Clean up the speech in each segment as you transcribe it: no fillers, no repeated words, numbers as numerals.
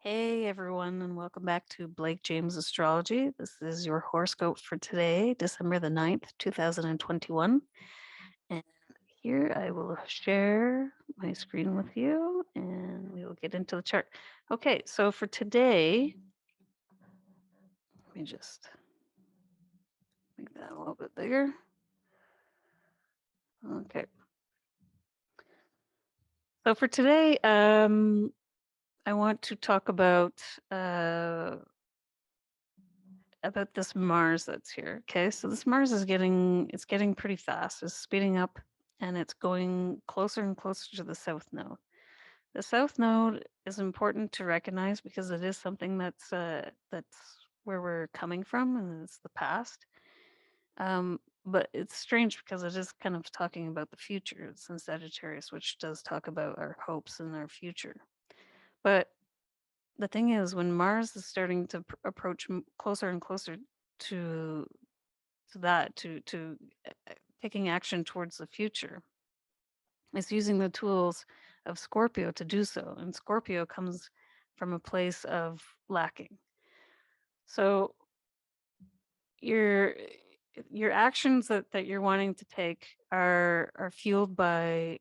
Hey everyone, and welcome back to Blake James Astrology. This is your horoscope for today, December the 9th, 2021. And here I will share my screen with you and we will get into the chart. Okay, so for today, let me just make that a little bit bigger. Okay. So for today, I want to talk uh about this Mars that's here. Okay, so this Mars is getting pretty fast. It's speeding up and it's going closer and closer to the south node. The south node is important to recognize because it is something that's where we're coming from and it's the past. But it's strange because it is kind of talking about the future. It's in Sagittarius, which does talk about our hopes and our future. But the thing is, when Mars is starting to approach closer and closer to to taking action towards the future, it's using the tools of Scorpio to do so, and Scorpio comes from a place of lacking. So your your actions that you're wanting to take are fueled by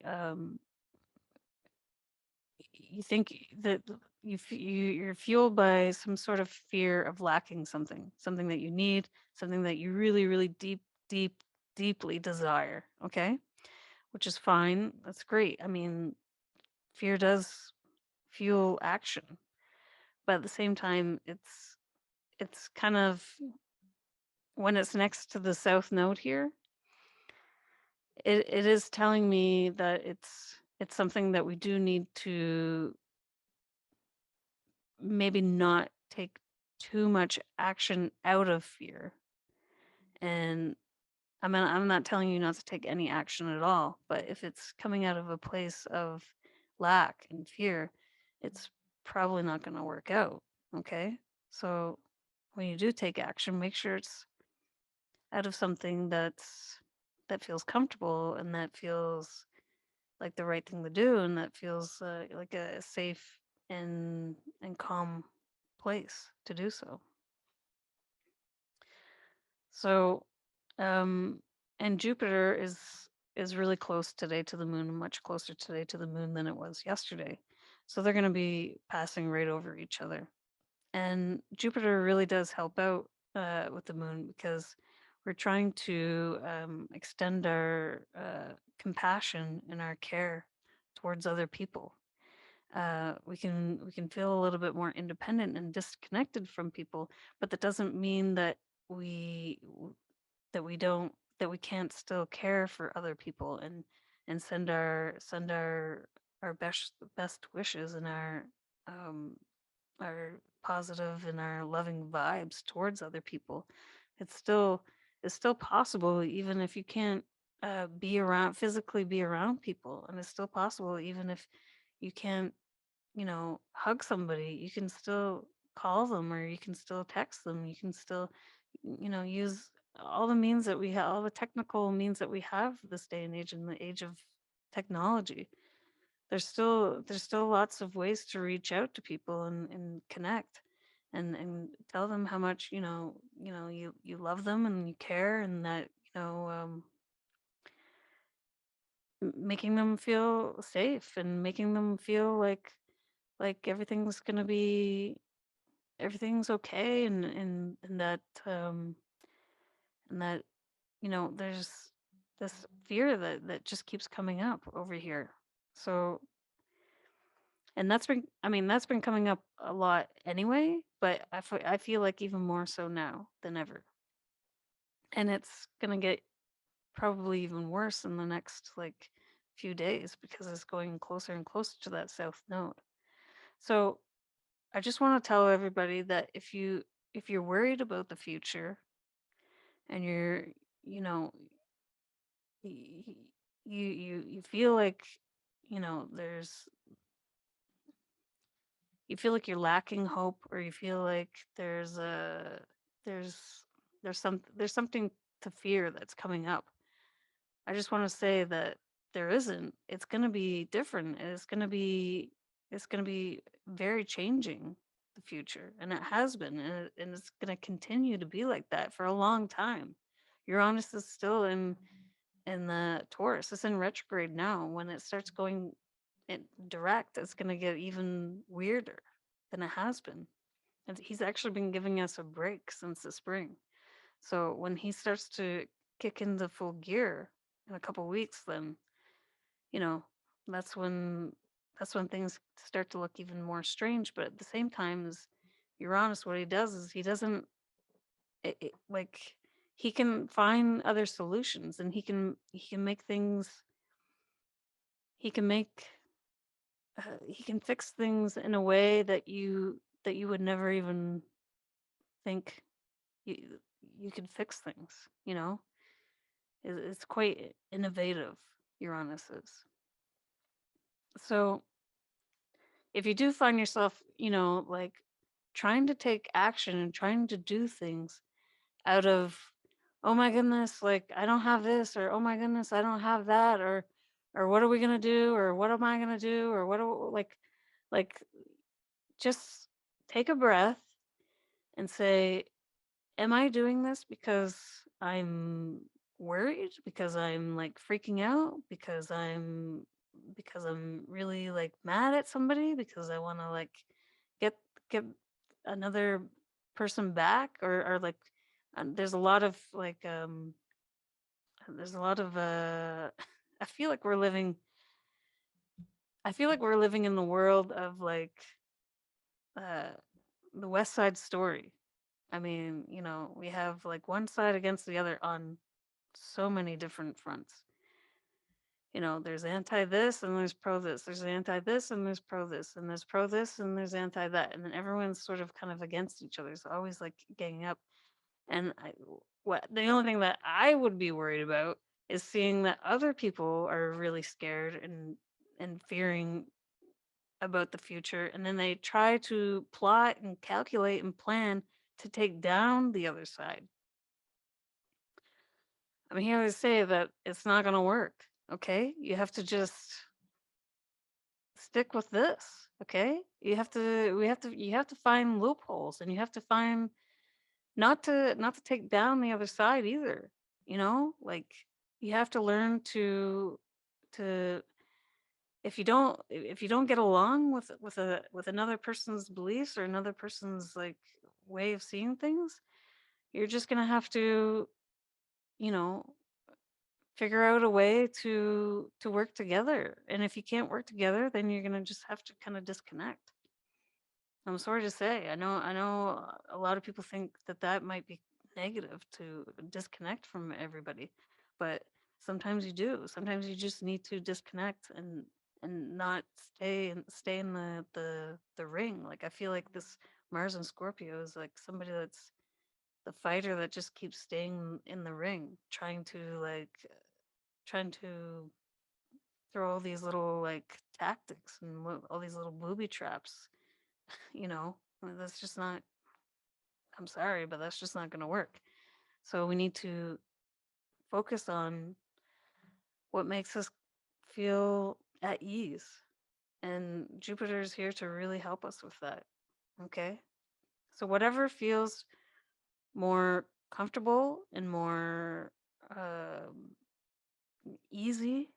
you think that you're fueled by some sort of fear of lacking something that you need, something that you really deeply desire. Okay, which is fine. That's great. I mean, fear does fuel action, but at the same time, it's kind of when it's next to the south node here, it is telling me that it's something that we do need to maybe not take too much action out of fear. And I'm not telling you not to take any action at all, but if it's coming out of a place of lack and fear, it's probably not going to work out. Okay? So when you do take action, make sure it's out of something that feels comfortable and that feels like the right thing to do and that feels like a safe and calm place to do so. So, um, and Jupiter is really close today to the moon, much closer today to the moon than it was yesterday. So they're going to be passing right over each other. And Jupiter really does help out with the moon because we're trying to extend our compassion and our care towards other people. We can feel a little bit more independent and disconnected from people, but that doesn't mean that we that we don't that we can't still care for other people and send our best wishes and um our positive and our loving vibes towards other people. It's still it's still possible even if you can't physically be around people, and it's still possible even if you can't, hug somebody. You can still call them or you can still text them. You can still, use all the means that we have, all the technical means that we have this day and age in the age of technology. There's still lots of ways to reach out to people and connect and tell them how much, you love them and you care and that, making them feel safe and making them feel like everything's okay and that there's this fear that just keeps coming up over here. So, and that's been coming up a lot anyway, but I feel like even more so now than ever, and it's gonna get probably even worse in the next like few days because it's going closer and closer to that south node. So I just want to tell everybody that if you're worried about the future and you're, you know, y- y- you feel like, there's you feel like you're lacking hope, or you feel like there's there's something to fear that's coming up. I just want to say that there isn't. It's going to be different. And it's going to be very changing. future, and it has been, and it's going to continue to be like that for a long time. Uranus is still in the Taurus. It's in retrograde now. When it starts going in direct, it's going to get even weirder than it has been. And he's actually been giving us a break since the spring. So when he starts to kick into full gear in a couple weeks, then you know that's when that's when things start to look even more strange. But at the same time, as Uranus, what he does is he doesn't like he can find other solutions, and he can make things he can make he can fix things in a way that you would never even think you you could fix things. It's quite innovative. Uranus is. So if you do find yourself, like trying to take action and trying to do things out of, oh my goodness, like I don't have this, or oh my goodness, I don't have that, or what are we gonna do, or what am I gonna do, or like just take a breath and say, am I doing this because I'm worried, because I'm like freaking out, because I'm really like mad at somebody, because I want to like get get another person back, or like there's a lot of I feel like we're living in the world of like uh the West Side Story. I mean, we have like one side against the other on so many different fronts. There's anti this and there's pro this. There's anti this and there's pro this. And there's pro this and there's anti that. And then everyone's sort of kind of against each other. It's always like ganging up. And the only thing that I would be worried about is seeing that other people are really scared and fearing about the future. And then they try to plot and calculate and plan to take down the other side. I'm here to say that it's not going to work. Okay. You have to just stick with this. Okay. You have to find loopholes, and you have to find not to take down the other side either. Like you have to learn to if you don't get along with another person's beliefs or another person's like way of seeing things, you're just going to have to, you know, figure out a way to work together. And if you can't work together, then you're going to just have to kind of disconnect. I'm sorry to say. I know a lot of people think that that might be negative to disconnect from everybody, but sometimes you do. Sometimes you just need to disconnect and not stay in the ring. Like I feel like this Mars and Scorpio is like somebody that's the fighter that just keeps staying in the ring, trying to throw all these little like tactics and all these little booby traps. That's just not. I'm sorry, but that's just not going to work. So we need to focus on what makes us feel at ease, and Jupiter's here to really help us with that. Okay, so whatever feels more comfortable and more um, easy,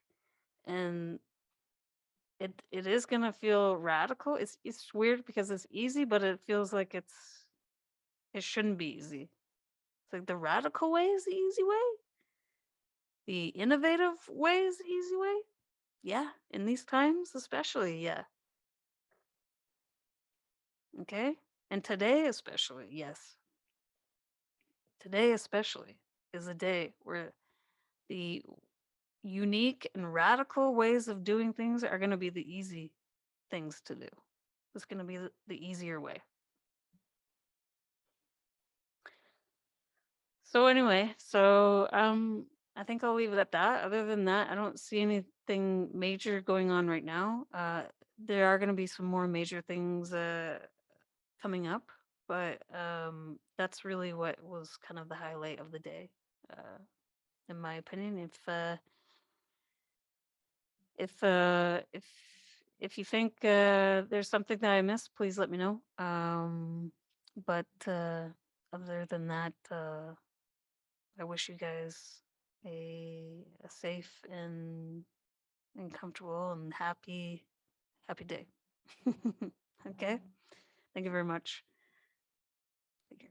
and it is gonna feel radical. It's weird because it's easy, but it feels like it shouldn't be easy. It's like the radical way is the easy way. The innovative way is the easy way. Yeah, in these times especially, yeah. Okay? And today especially, yes. Today especially is a day where the unique and radical ways of doing things are going to be the easy things to do. It's going to be the easier way. So anyway, I think I'll leave it at that. Other than that, I don't see anything major going on right now. There are going to be some more major things coming up, but that's really what was kind of the highlight of the day, uh, in my opinion. If If you think there's something that I missed, please let me know. But other than that, I wish you guys a safe and comfortable and happy day. Okay. Thank you very much. Take care.